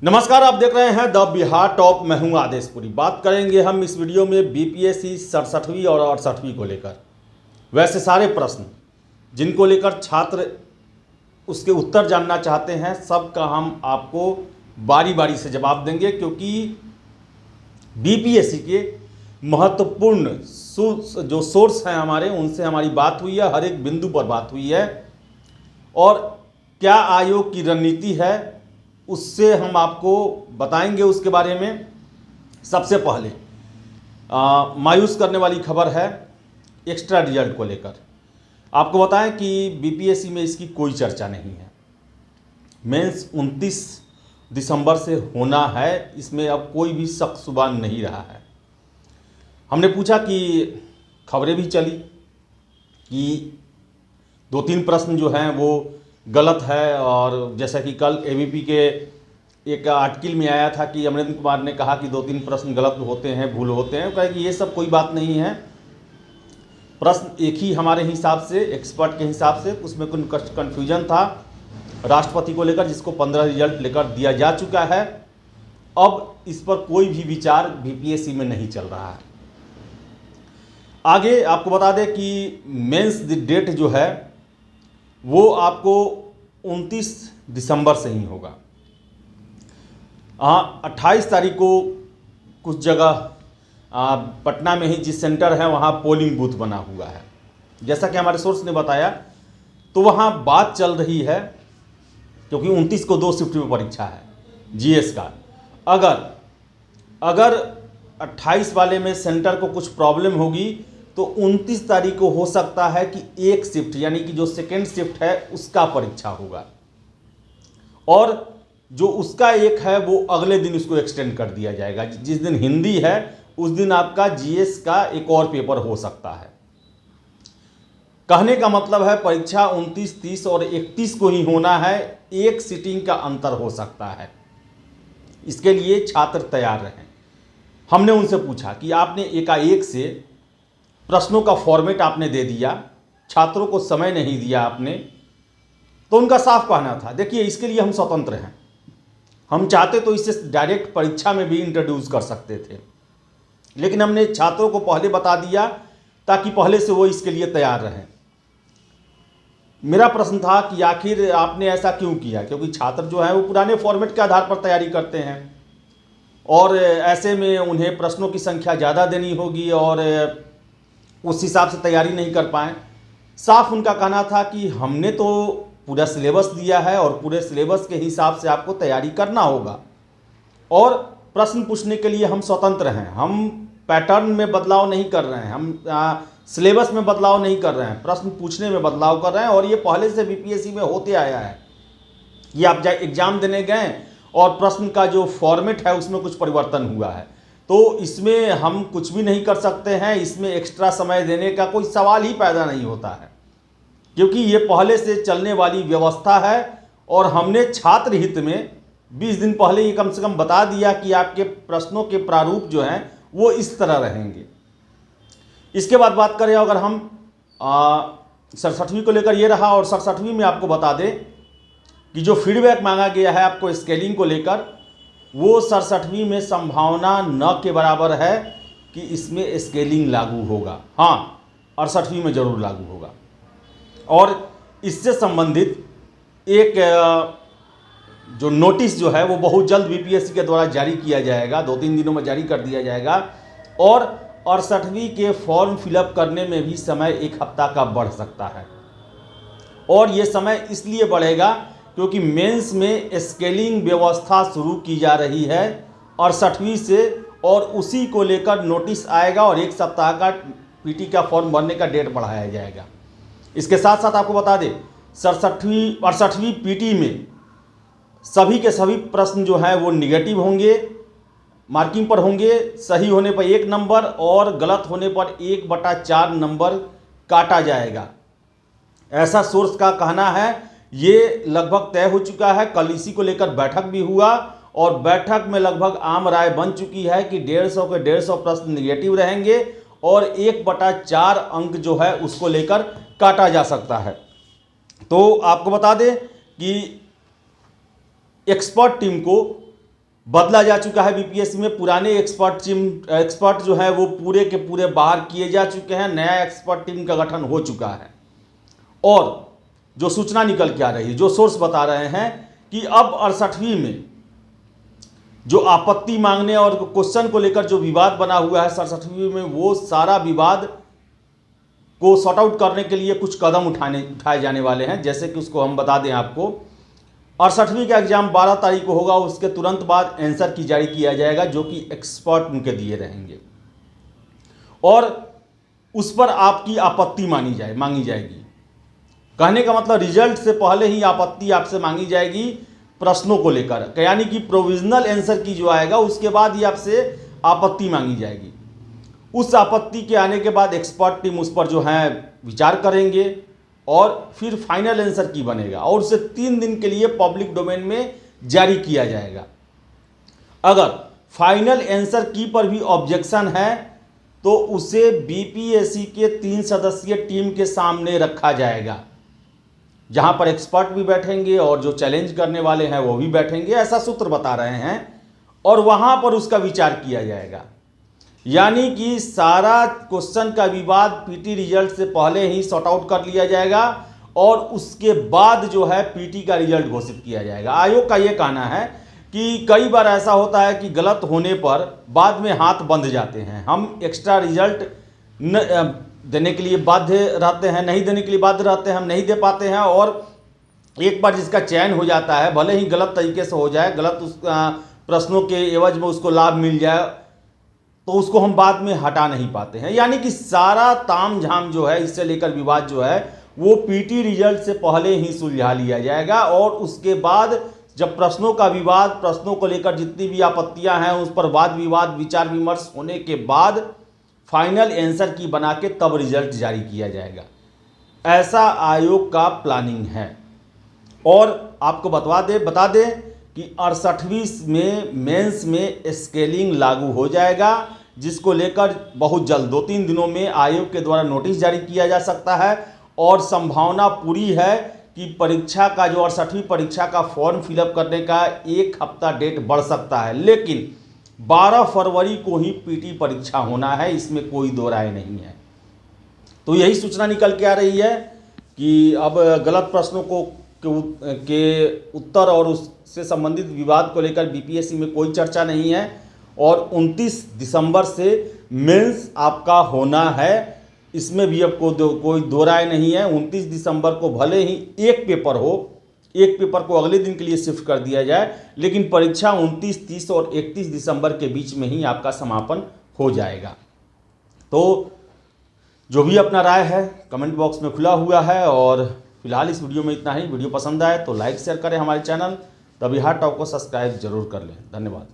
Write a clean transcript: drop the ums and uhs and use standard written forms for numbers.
नमस्कार, आप देख रहे हैं द बिहार टॉप। मैं हूं आदेशपुरी। बात करेंगे हम इस वीडियो में बीपीएससी 67वीं और 68वीं को लेकर। वैसे सारे प्रश्न जिनको लेकर छात्र उसके उत्तर जानना चाहते हैं, सबका हम आपको बारी बारी से जवाब देंगे, क्योंकि बीपीएससी के महत्वपूर्ण जो सोर्स हैं हमारे, उनसे हमारी बात हुई है, हर एक बिंदु पर बात हुई है। और क्या आयोग की रणनीति है उससे हम आपको बताएंगे उसके बारे में। सबसे पहले मायूस करने वाली खबर है एक्स्ट्रा रिजल्ट को लेकर। आपको बताएं कि बीपीएससी में इसकी कोई चर्चा नहीं है। मेंस 29 दिसंबर से होना है, इसमें अब कोई भी शक शुबा नहीं रहा है। हमने पूछा कि खबरें भी चली कि 2-3 प्रश्न जो हैं वो गलत है, और जैसा कि कल एबीपी के एक आर्टिकल में आया था कि अमरेंद्र कुमार ने कहा कि 2-3 प्रश्न गलत होते हैं, भूल होते हैं। कहा कि ये सब कोई बात नहीं है, प्रश्न एक ही हमारे हिसाब से, एक्सपर्ट के हिसाब से। उसमें कुछ कन्फ्यूजन था राष्ट्रपति को लेकर, जिसको 15 रिजल्ट लेकर दिया जा चुका है। अब इस पर कोई भी विचार बीपीएससी में नहीं चल रहा है। आगे आपको बता दें कि मेंस डेट जो है वो आपको 29 दिसंबर से ही होगा। हाँ, 28 तारीख को कुछ जगह पटना में ही जिस सेंटर है वहाँ पोलिंग बूथ बना हुआ है, जैसा कि हमारे सोर्स ने बताया। तो वहाँ बात चल रही है, क्योंकि 29 को 2 शिफ्ट में परीक्षा है जीएस का। अगर 28 वाले में सेंटर को कुछ प्रॉब्लम होगी तो 29 तारीख को हो सकता है कि एक शिफ्ट, यानी कि जो सेकेंड शिफ्ट है उसका परीक्षा होगा, और जो उसका एक है वो अगले दिन उसको एक्सटेंड कर दिया जाएगा। जिस दिन हिंदी है उस दिन आपका जीएस का एक और पेपर हो सकता है। कहने का मतलब है परीक्षा 29, 30 और 31 को ही होना है, एक सीटिंग का अंतर हो सकता है। इसके लिए छात्र तैयार रहें। हमने उनसे पूछा कि आपने एकाएक से प्रश्नों का फॉर्मेट आपने दे दिया, छात्रों को समय नहीं दिया आपने। तो उनका साफ कहना था, देखिए इसके लिए हम स्वतंत्र हैं, हम चाहते तो इसे डायरेक्ट परीक्षा में भी इंट्रोड्यूस कर सकते थे, लेकिन हमने छात्रों को पहले बता दिया ताकि पहले से वो इसके लिए तैयार रहें। मेरा प्रश्न था कि आखिर आपने ऐसा क्यों किया, क्योंकि छात्र जो है वो पुराने फॉर्मेट के आधार पर तैयारी करते हैं, और ऐसे में उन्हें प्रश्नों की संख्या ज़्यादा देनी होगी और उस हिसाब से तैयारी नहीं कर पाएँ। साफ उनका कहना था कि हमने तो पूरा सिलेबस दिया है और पूरे सिलेबस के हिसाब से आपको तैयारी करना होगा, और प्रश्न पूछने के लिए हम स्वतंत्र हैं। हम पैटर्न में बदलाव नहीं कर रहे हैं, हम सिलेबस में बदलाव नहीं कर रहे हैं, प्रश्न पूछने में बदलाव कर रहे हैं। और ये पहले से बीपीएससी में होते आया है कि आप एग्जाम देने गए और प्रश्न का जो फॉर्मेट है उसमें कुछ परिवर्तन हुआ है, तो इसमें हम कुछ भी नहीं कर सकते हैं। इसमें एक्स्ट्रा समय देने का कोई सवाल ही पैदा नहीं होता है, क्योंकि ये पहले से चलने वाली व्यवस्था है। और हमने छात्र हित में 20 दिन पहले ये कम से कम बता दिया कि आपके प्रश्नों के प्रारूप जो हैं वो इस तरह रहेंगे। इसके बाद बात करें अगर हम 67वीं को लेकर, ये रहा। और 67वीं में आपको बता दें कि जो फीडबैक मांगा गया है आपको स्केलिंग को लेकर, वो 67वीं में संभावना न के बराबर है कि इसमें स्केलिंग लागू होगा। हाँ, 68वीं में जरूर लागू होगा। और इससे संबंधित एक जो नोटिस जो है वो बहुत जल्द बीपीएससी के द्वारा जारी किया जाएगा, 2-3 दिनों में जारी कर दिया जाएगा। और 68वीं के फॉर्म फिलअप करने में भी समय 1 हफ्ता का बढ़ सकता है। और ये समय इसलिए बढ़ेगा क्योंकि मेंस में स्केलिंग व्यवस्था शुरू की जा रही है 68वीं से, और उसी को लेकर नोटिस आएगा और 1 सप्ताह का पीटी का फॉर्म भरने का डेट बढ़ाया जाएगा। इसके साथ साथ आपको बता दें 68वीं पीटी में सभी के सभी प्रश्न जो हैं वो निगेटिव होंगे, मार्किंग पर होंगे। सही होने पर 1 नंबर और गलत होने पर 1/4 नंबर काटा जाएगा, ऐसा सोर्स का कहना है। ये लगभग तय हो चुका है। कल इसी को लेकर बैठक भी हुआ, और बैठक में लगभग आम राय बन चुकी है कि 150 के 150 प्रश्न निगेटिव रहेंगे और 1/4 अंक जो है उसको लेकर काटा जा सकता है। तो आपको बता दें कि एक्सपर्ट टीम को बदला जा चुका है बीपीएससी में। पुराने एक्सपर्ट जो है वो पूरे के पूरे बाहर किए जा चुके हैं, नया एक्सपर्ट टीम का गठन हो चुका है। और जो सूचना निकल के आ रही है, जो सोर्स बता रहे हैं कि अब 68वीं में जो आपत्ति मांगने और क्वेश्चन को लेकर जो विवाद बना हुआ है 67वीं में, वो सारा विवाद को सॉर्ट आउट करने के लिए कुछ कदम उठाए जाने वाले हैं। जैसे कि उसको हम बता दें आपको, 68वीं का एग्जाम 12 तारीख को होगा, उसके तुरंत बाद आंसर की जारी किया जाएगा जो कि एक्सपर्ट उनके दिए रहेंगे और उस पर आपकी आपत्ति मांगी जाएगी। कहने का मतलब रिजल्ट से पहले ही आपत्ति आपसे मांगी जाएगी प्रश्नों को लेकर, यानी कि प्रोविजनल आंसर की जो आएगा उसके बाद ही आपसे आपत्ति मांगी जाएगी। उस आपत्ति के आने के बाद एक्सपर्ट टीम उस पर जो है विचार करेंगे और फिर फाइनल आंसर की बनेगा और उसे 3 दिन के लिए पब्लिक डोमेन में जारी किया जाएगा। अगर फाइनल आंसर की पर भी ऑब्जेक्शन है तो उसे बीपीएससी के 3 सदस्यीय टीम के सामने रखा जाएगा, जहां पर एक्सपर्ट भी बैठेंगे और जो चैलेंज करने वाले हैं वो भी बैठेंगे, ऐसा सूत्र बता रहे हैं। और वहां पर उसका विचार किया जाएगा, यानी कि सारा क्वेश्चन का विवाद पीटी रिजल्ट से पहले ही सॉर्ट आउट कर लिया जाएगा और उसके बाद जो है पीटी का रिजल्ट घोषित किया जाएगा। आयोग का ये कहना है कि कई बार ऐसा होता है कि गलत होने पर बाद में हाथ बंध जाते हैं, हम एक्स्ट्रा रिजल्ट देने के लिए बाध्य रहते हैं, नहीं देने के लिए बाध्य रहते हैं, हम नहीं दे पाते हैं। और एक बार जिसका चयन हो जाता है, भले ही गलत तरीके से हो जाए, गलत उस प्रश्नों के एवज में उसको लाभ मिल जाए, तो उसको हम बाद में हटा नहीं पाते हैं। यानी कि सारा ताम झाम जो है, इससे लेकर विवाद जो है वो पीटी रिजल्ट से पहले ही सुलझा लिया जाएगा और उसके बाद जब प्रश्नों का विवाद, प्रश्नों को लेकर जितनी भी आपत्तियां हैं उस पर वाद विवाद, विचार विमर्श होने के बाद फाइनल आंसर की बना के तब रिजल्ट जारी किया जाएगा। ऐसा आयोग का प्लानिंग है। और आपको बता दें कि 68वीं में मेंस में स्केलिंग लागू हो जाएगा, जिसको लेकर बहुत जल्द 2-3 दिनों में आयोग के द्वारा नोटिस जारी किया जा सकता है और संभावना पूरी है कि परीक्षा का जो 68वीं परीक्षा का फॉर्म फिलअप करने का 1 हफ्ता डेट बढ़ सकता है, लेकिन 12 फरवरी को ही पीटी परीक्षा होना है, इसमें कोई दो राय नहीं है। तो यही सूचना निकल के आ रही है कि अब गलत प्रश्नों के उत्तर और उससे संबंधित विवाद को लेकर बीपीएससी में कोई चर्चा नहीं है और 29 दिसंबर से मेंस आपका होना है, इसमें भी अब कोई दो राय नहीं है। 29 दिसंबर को भले ही एक पेपर हो, एक पेपर को अगले दिन के लिए शिफ्ट कर दिया जाए, लेकिन परीक्षा 29, 30 और 31 दिसंबर के बीच में ही आपका समापन हो जाएगा। तो जो भी अपना राय है कमेंट बॉक्स में खुला हुआ है और फिलहाल इस वीडियो में इतना ही। वीडियो पसंद आए तो लाइक शेयर करें हमारे चैनल द बिहार टॉक को सब्सक्राइब जरूर कर लें। धन्यवाद।